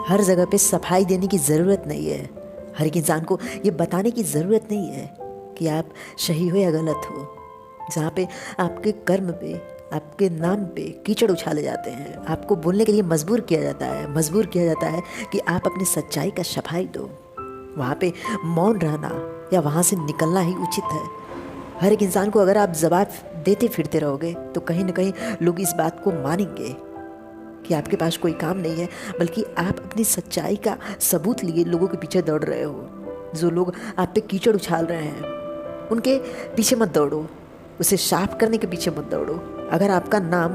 हर जगह पे सफाई देने की ज़रूरत नहीं है। हर एक इंसान को ये बताने की ज़रूरत नहीं है कि आप सही हो या गलत हो। जहाँ पे आपके कर्म पे, आपके नाम पे कीचड़ उछाले जाते हैं, आपको बोलने के लिए मजबूर किया जाता है कि आप अपनी सच्चाई का सफाई दो, वहाँ पे मौन रहना या वहाँ से निकलना ही उचित है। हर एक इंसान को अगर आप जवाब देते फिरते रहोगे तो कहीं ना कहीं लोग इस बात को मानेंगे कि आपके पास कोई काम नहीं है, बल्कि आप अपनी सच्चाई का सबूत लिए लोगों के पीछे दौड़ रहे हो। जो लोग आप पे कीचड़ उछाल रहे हैं उनके पीछे मत दौड़ो, उसे साफ करने के पीछे मत दौड़ो। अगर आपका नाम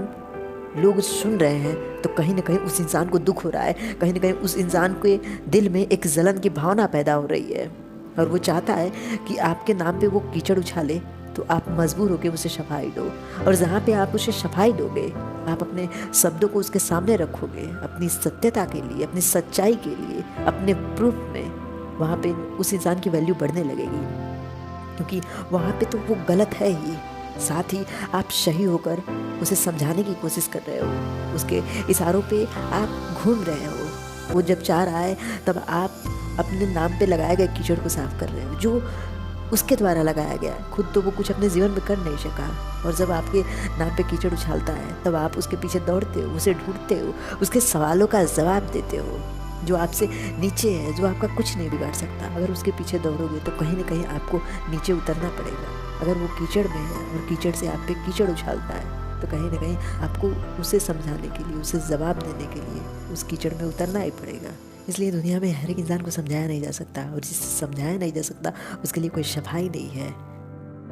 लोग सुन रहे हैं तो कहीं ना कहीं उस इंसान को दुख हो रहा है, कहीं ना कहीं उस इंसान के दिल में एक जलन की भावना पैदा हो रही है और वो चाहता है कि आपके नाम पे वो कीचड़ उछाले, तो आप मजबूर होकर उसे सफाई दो। और जहाँ पे आप उसे सफाई दोगे, आप अपने शब्दों को उसके सामने रखोगे, अपनी सत्यता के लिए, अपनी सच्चाई के लिए, अपने प्रूफ में, वहाँ पे उस इंसान की वैल्यू बढ़ने लगेगी, क्योंकि वहाँ पे तो वो गलत है ही, साथ ही आप सही होकर उसे समझाने की कोशिश कर रहे हो, उसके इशारों पे आप घूम रहे हो। वो जब चाह रहा है तब आप अपने नाम पे लगाए गए कीचड़ को साफ कर रहे हो, जो उसके द्वारा लगाया गया। खुद तो वो कुछ अपने जीवन में कर नहीं सका, और जब आपके नाम पे कीचड़ उछालता है तब आप उसके पीछे दौड़ते हो, उसे ढूंढते हो, उसके सवालों का जवाब देते हो, जो आपसे नीचे है, जो आपका कुछ नहीं बिगाड़ सकता। अगर उसके पीछे दौड़ोगे तो कहीं ना कहीं आपको नीचे उतरना पड़ेगा। अगर वो कीचड़ में है और कीचड़ से आप पे कीचड़ उछालता है तो कहीं ना कहीं आपको उसे समझाने के लिए, उसे जवाब देने के लिए उस कीचड़ में उतरना ही पड़ेगा। इसलिए दुनिया में हर एक इंसान को समझाया नहीं जा सकता, और जिसे समझाया नहीं जा सकता उसके लिए कोई सफाई नहीं है,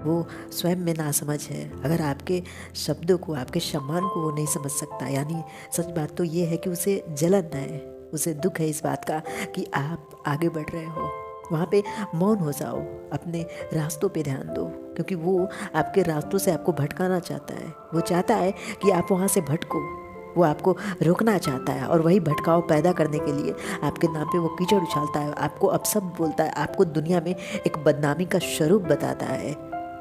वो स्वयं में नासमझ है। अगर आपके शब्दों को, आपके सम्मान को वो नहीं समझ सकता, यानी सच बात तो ये है कि उसे जलन है, उसे दुख है इस बात का कि आप आगे बढ़ रहे हो। वहाँ पे मौन हो जाओ, अपने रास्तों पे ध्यान दो, क्योंकि वो आपके रास्तों से आपको भटकाना चाहता है। वो चाहता है कि आप वहाँ से भटको, वो आपको रोकना चाहता है, और वही भटकाव पैदा करने के लिए आपके नाम पे वो कीचड़ उछालता है, आपको अपशब्द बोलता है, आपको दुनिया में एक बदनामी का स्वरूप बताता है।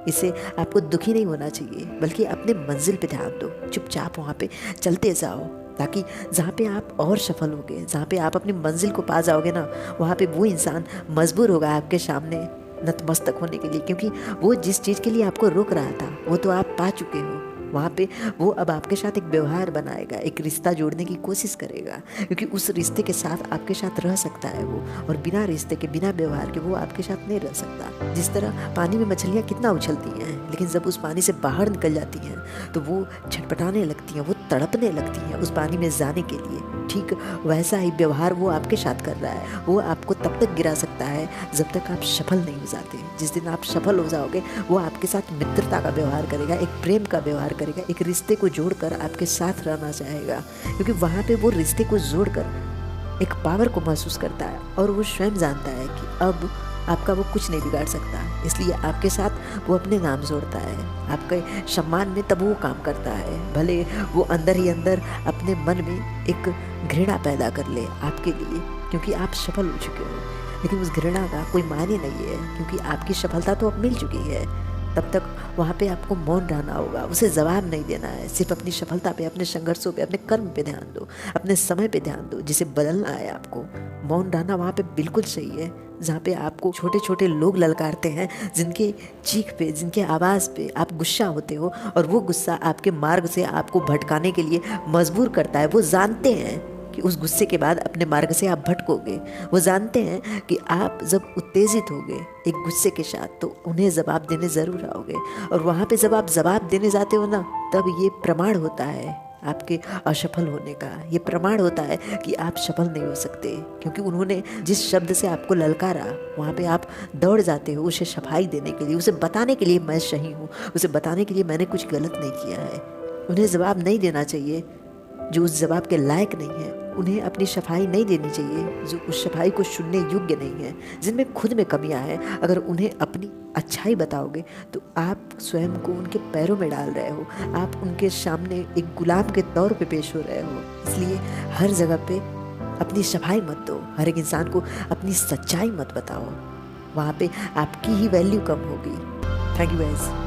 इससे आपको दुखी नहीं होना चाहिए, बल्कि अपने मंजिल पे ध्यान दो, चुपचाप वहाँ पे चलते जाओ, ताकि जहाँ पे आप और सफल होगे, जहाँ पे आप अपनी मंजिल को पा जाओगे ना, वहाँ पे वो इंसान मजबूर होगा आपके सामने नतमस्तक होने के लिए, क्योंकि वो जिस चीज़ के लिए आपको रोक रहा था वो तो आप पा चुके हो। वहाँ पे वो अब आपके साथ एक व्यवहार बनाएगा, एक रिश्ता जोड़ने की कोशिश करेगा, क्योंकि उस रिश्ते के साथ आपके साथ रह सकता है वो, और बिना रिश्ते के, बिना व्यवहार के वो आपके साथ नहीं रह सकता। जिस तरह पानी में मछलियाँ कितना उछलती हैं, लेकिन जब उस पानी से बाहर निकल जाती हैं तो वो छटपटाने लगती हैं, वो तड़पने लगती हैं उस पानी में जाने के लिए। ठीक वैसा ही व्यवहार वो आपके साथ कर रहा है। वो आपको तब तक गिरा सकता है जब तक आप सफल नहीं हो जाते। जिस दिन आप सफल हो जाओगे वो आपके साथ मित्रता का व्यवहार करेगा, एक प्रेम का व्यवहार करेगा, एक रिश्ते को जोड़कर आपके साथ रहना चाहेगा, क्योंकि वहाँ पे वो रिश्ते को जोड़कर एक पावर को महसूस करता है, और वो स्वयं जानता है कि अब आपका वो कुछ नहीं बिगाड़ सकता। इसलिए आपके साथ वो अपने नाम जोड़ता है, आपके सम्मान में तब वो काम करता है, भले वो अंदर ही अंदर अपने मन में एक घृणा पैदा कर ले आपके लिए, क्योंकि आप सफल हो चुके हो। लेकिन उस घृणा का कोई मायने नहीं है, क्योंकि आपकी सफलता तो अब मिल चुकी है। तब तक वहाँ पे आपको मौन रहना होगा, उसे जवाब नहीं देना है। सिर्फ अपनी सफलता पे, अपने संघर्षों पे, अपने कर्म पे ध्यान दो, अपने समय पे ध्यान दो, जिसे बदलना है आपको। मौन रहना वहाँ पे बिल्कुल सही है, जहाँ पे आपको छोटे छोटे लोग ललकारते हैं, जिनके चीख पे, जिनके आवाज़ पे आप गुस्सा होते हो, और वो गुस्सा आपके मार्ग से आपको भटकाने के लिए मजबूर करता है। वो जानते हैं कि उस गुस्से के बाद अपने मार्ग से आप भटकोगे। वो जानते हैं कि आप जब उत्तेजित होगे एक गुस्से के साथ तो उन्हें जवाब देने ज़रूर आओगे, और वहाँ पे जब आप जवाब देने जाते हो ना, तब ये प्रमाण होता है आपके असफल होने का। ये प्रमाण होता है कि आप सफल नहीं हो सकते, क्योंकि उन्होंने जिस शब्द से आपको ललकारा वहाँ पे आप दौड़ जाते हो उसे सफाई देने के लिए, उसे बताने के लिए मैं सही हूँ, उसे बताने के लिए मैंने कुछ गलत नहीं किया है। उन्हें जवाब नहीं देना चाहिए जो उस जवाब के लायक नहीं है, उन्हें अपनी सफाई नहीं देनी चाहिए जो उस सफाई को सुनने योग्य नहीं है, जिनमें खुद में कमियां हैं। अगर उन्हें अपनी अच्छाई बताओगे तो आप स्वयं को उनके पैरों में डाल रहे हो, आप उनके सामने एक गुलाम के तौर पे पेश हो रहे हो। इसलिए हर जगह पे अपनी सफाई मत दो, हर एक इंसान को अपनी सच्चाई मत बताओ, वहाँ पे आपकी ही वैल्यू कम होगी। Thank you guys.